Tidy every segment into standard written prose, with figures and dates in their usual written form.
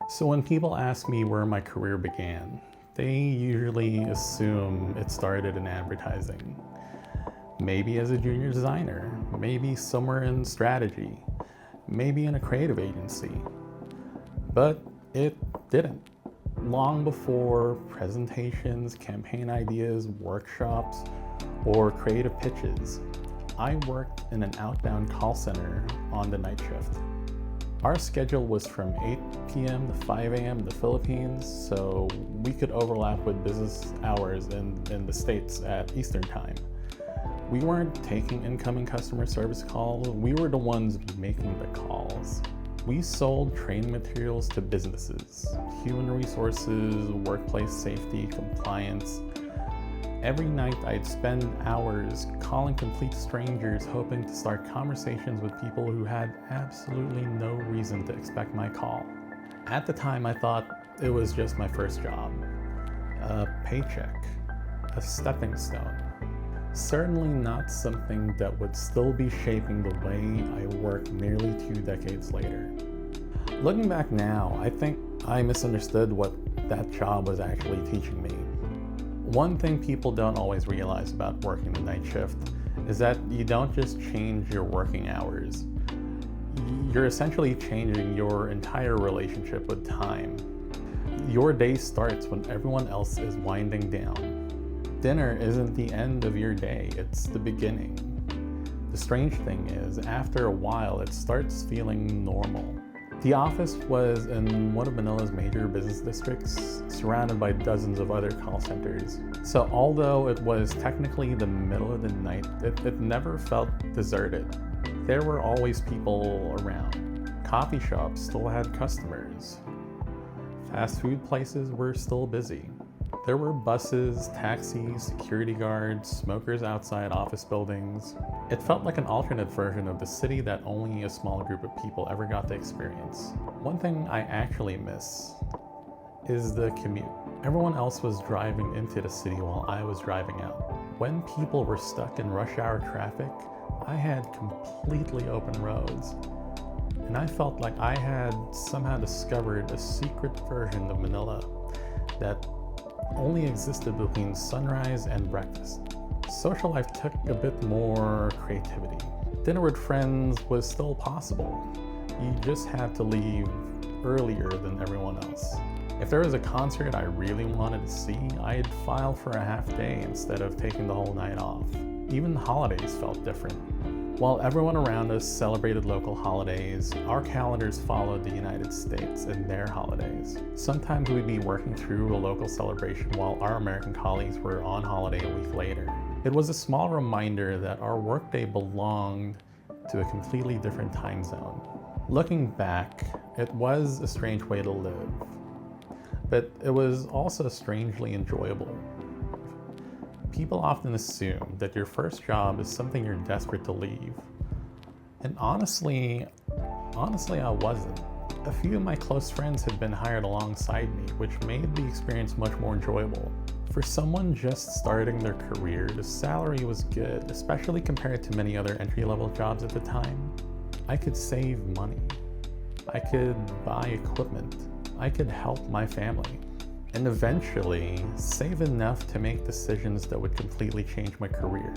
So when people ask me where my career began, they usually assume it started in advertising. Maybe as a junior designer, maybe somewhere in strategy, maybe in a creative agency. But it didn't. Long before presentations, campaign ideas, workshops, or creative pitches, I worked in an outbound call center on the night shift. Our schedule was from 8 p.m. to 5 a.m. in the Philippines, so we could overlap with business hours in the States at Eastern Time. We weren't taking incoming customer service calls, we were the ones making the calls. We sold training materials to businesses, human resources, workplace safety, compliance. Every night I'd spend hours calling complete strangers hoping to start conversations with people who had absolutely no reason to expect my call. At the time I thought it was just my first job, a paycheck, a stepping stone. Certainly not something that would still be shaping the way I work nearly 2 decades later. Looking back now, I think I misunderstood what that job was actually teaching me. One thing people don't always realize about working the night shift is that you don't just change your working hours. You're essentially changing your entire relationship with time. Your day starts when everyone else is winding down. Dinner isn't the end of your day, it's the beginning. The strange thing is, after a while, it starts feeling normal. The office was in one of Manila's major business districts, surrounded by dozens of other call centers. So although it was technically the middle of the night, it never felt deserted. There were always people around. Coffee shops still had customers. Fast food places were still busy. There were buses, taxis, security guards, smokers outside office buildings. It felt like an alternate version of the city that only a small group of people ever got to experience. One thing I actually miss is the commute. Everyone else was driving into the city while I was driving out. When people were stuck in rush hour traffic, I had completely open roads. And I felt like I had somehow discovered a secret version of Manila that only existed between sunrise and breakfast. Social life took a bit more creativity. Dinner with friends was still possible. You just had to leave earlier than everyone else. If there was a concert I really wanted to see, I'd file for a half day instead of taking the whole night off. Even the holidays felt different. While everyone around us celebrated local holidays, our calendars followed the United States and their holidays. Sometimes we'd be working through a local celebration while our American colleagues were on holiday a week later. It was a small reminder that our workday belonged to a completely different time zone. Looking back, it was a strange way to live, but it was also strangely enjoyable. People often assume that your first job is something you're desperate to leave. And honestly, I wasn't. A few of my close friends had been hired alongside me, which made the experience much more enjoyable. For someone just starting their career, the salary was good, especially compared to many other entry-level jobs at the time. I could save money. I could buy equipment. I could help my family. And eventually save enough to make decisions that would completely change my career.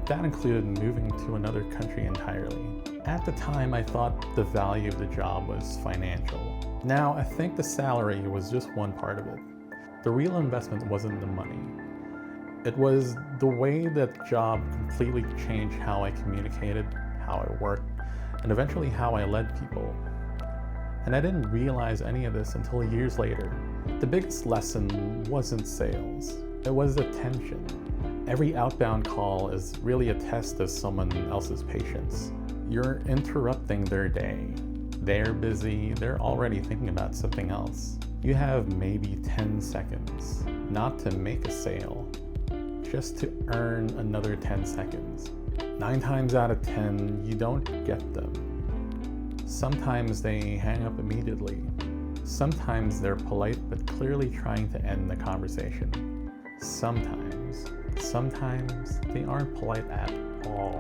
That included moving to another country entirely. At the time, I thought the value of the job was financial. Now, I think the salary was just one part of it. The real investment wasn't the money. It was the way that job completely changed how I communicated, how I worked, and eventually how I led people. And I didn't realize any of this until years later. The biggest lesson wasn't sales, it was attention. Every outbound call is really a test of someone else's patience. You're interrupting their day. They're busy, they're already thinking about something else. You have maybe 10 seconds, not to make a sale, just to earn another 10 seconds. 9 times out of 10, you don't get them. Sometimes they hang up immediately. Sometimes they're polite but clearly trying to end the conversation. Sometimes they aren't polite at all.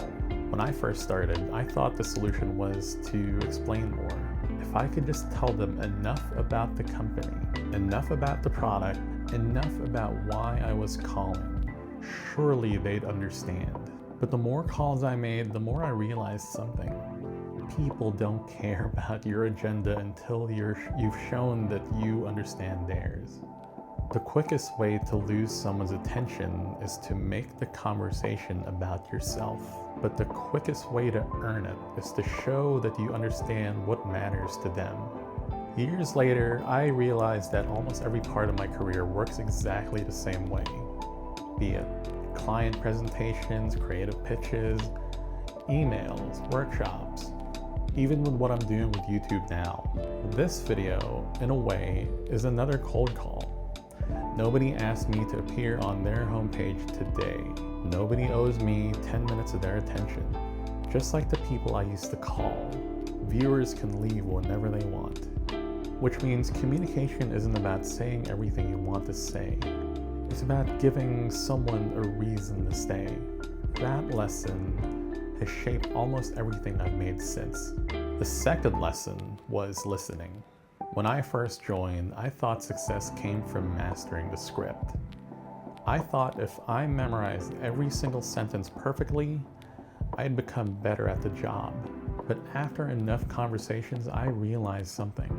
When I first started, I thought the solution was to explain more. If if I could just tell them enough about the company, enough about the product, enough about why I was calling, surely they'd understand. But the more calls I made, the more I realized something. People don't care about your agenda until you've shown that you understand theirs. The quickest way to lose someone's attention is to make the conversation about yourself. But the quickest way to earn it is to show that you understand what matters to them. Years later, I realized that almost every part of my career works exactly the same way. Be it client presentations, creative pitches, emails, workshops, even with what I'm doing with YouTube now. This video, in a way, is another cold call. Nobody asked me to appear on their homepage today. Nobody owes me 10 minutes of their attention. Just like the people I used to call, viewers can leave whenever they want. Which means communication isn't about saying everything you want to say. It's about giving someone a reason to stay. That lesson has shaped almost everything I've made since. The second lesson was listening. When I first joined, I thought success came from mastering the script. I thought if I memorized every single sentence perfectly, I'd become better at the job. But after enough conversations, I realized something.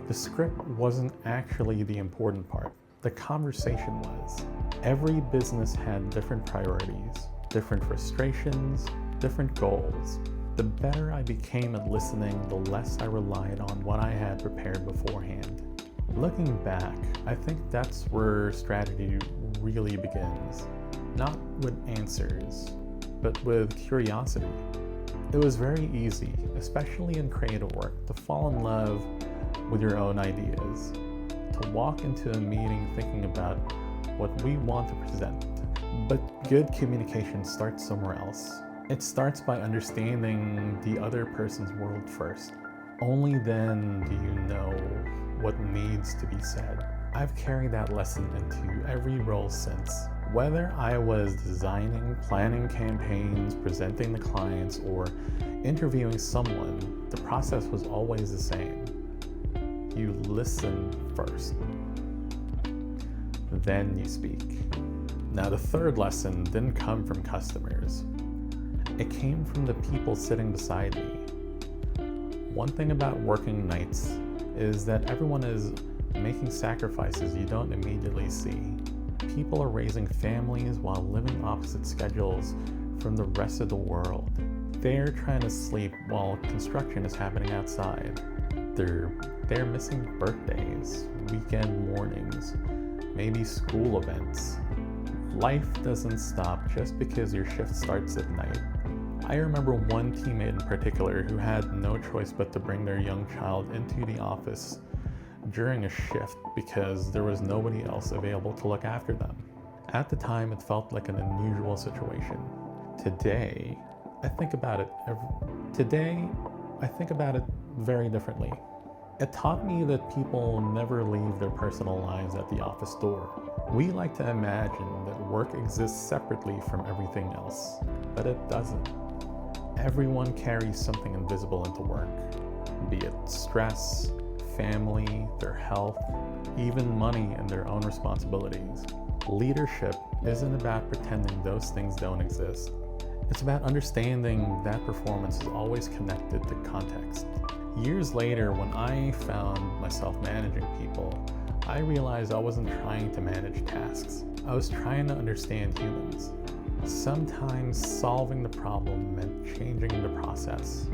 The script wasn't actually the important part. The conversation was. Every business had different priorities, different frustrations, different goals. The better I became at listening, the less I relied on what I had prepared beforehand. Looking back, I think that's where strategy really begins. Not with answers, but with curiosity. It was very easy, especially in creative work, to fall in love with your own ideas, to walk into a meeting thinking about what we want to present. But good communication starts somewhere else. It starts by understanding the other person's world first. Only then do you know what needs to be said. I've carried that lesson into every role since. Whether I was designing, planning campaigns, presenting to clients, or interviewing someone, the process was always the same. You listen first, then you speak. Now, the third lesson didn't come from customers. It came from the people sitting beside me. One thing about working nights is that everyone is making sacrifices you don't immediately see. People are raising families while living opposite schedules from the rest of the world. They're trying to sleep while construction is happening outside. They're missing birthdays, weekend mornings, maybe school events. Life doesn't stop just because your shift starts at night. I remember one teammate in particular who had no choice but to bring their young child into the office during a shift because there was nobody else available to look after them. At the time, it felt like an unusual situation. Today, I think about it very differently. It taught me that people never leave their personal lives at the office door. We like to imagine that work exists separately from everything else, but it doesn't. Everyone carries something invisible into work, be it stress, family, their health, even money and their own responsibilities. Leadership isn't about pretending those things don't exist. It's about understanding that performance is always connected to context. Years later, when I found myself managing people, I realized I wasn't trying to manage tasks. I was trying to understand humans. Sometimes solving the problem meant changing the process.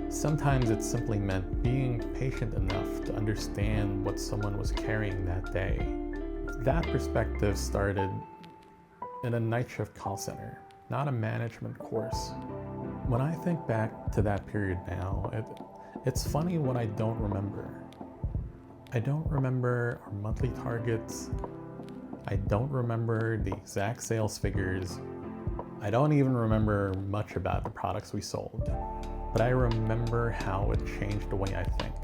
Sometimes it simply meant being patient enough to understand what someone was carrying that day. That perspective started in a night shift call center, not a management course. When I think back to that period now, it's funny what I don't remember. I don't remember our monthly targets. I don't remember the exact sales figures. I don't even remember much about the products we sold, but I remember how it changed the way I think.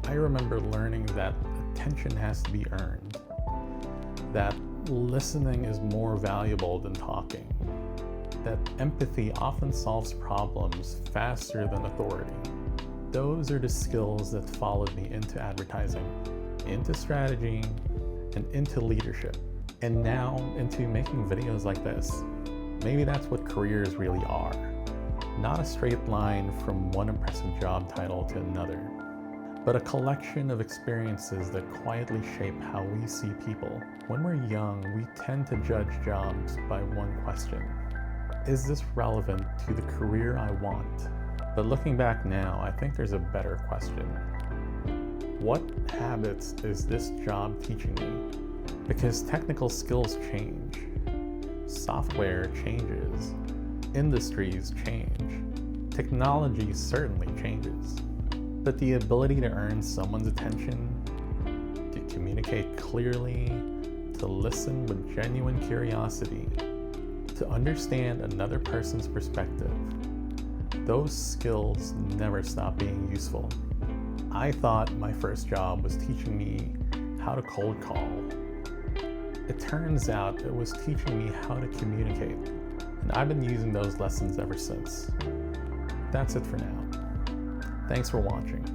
I remember learning that attention has to be earned, that listening is more valuable than talking, that empathy often solves problems faster than authority, Those are the skills that followed me into advertising, into strategy, and into leadership, and now into making videos like this. Maybe that's what careers really are. Not a straight line from one impressive job title to another, but a collection of experiences that quietly shape how we see people. When we're young, we tend to judge jobs by one question: is this relevant to the career I want? But looking back now, I think there's a better question. What habits is this job teaching me? Because technical skills change, software changes, industries change, technology certainly changes. But the ability to earn someone's attention, to communicate clearly, to listen with genuine curiosity, to understand another person's perspective, those skills never stop being useful. I thought my first job was teaching me how to cold call. It turns out it was teaching me how to communicate, and I've been using those lessons ever since. That's it for now. Thanks for watching.